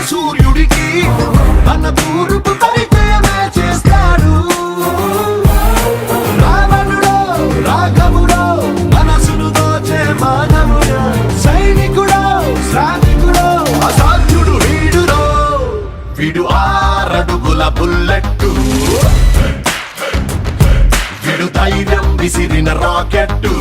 సూర్యుడికి తన తూర్పు పరిచయమే చేస్తాడు. రావణుడో రాఘవుడో మనసును దోచే మానవుడా, సైనికుడో శ్రామికుడో అసాధ్యుడు వీడురో. వీడు 6 అడుగుల బుల్లెట్టు, వీడు ధైర్యం విసిరిన రాకెట్టు.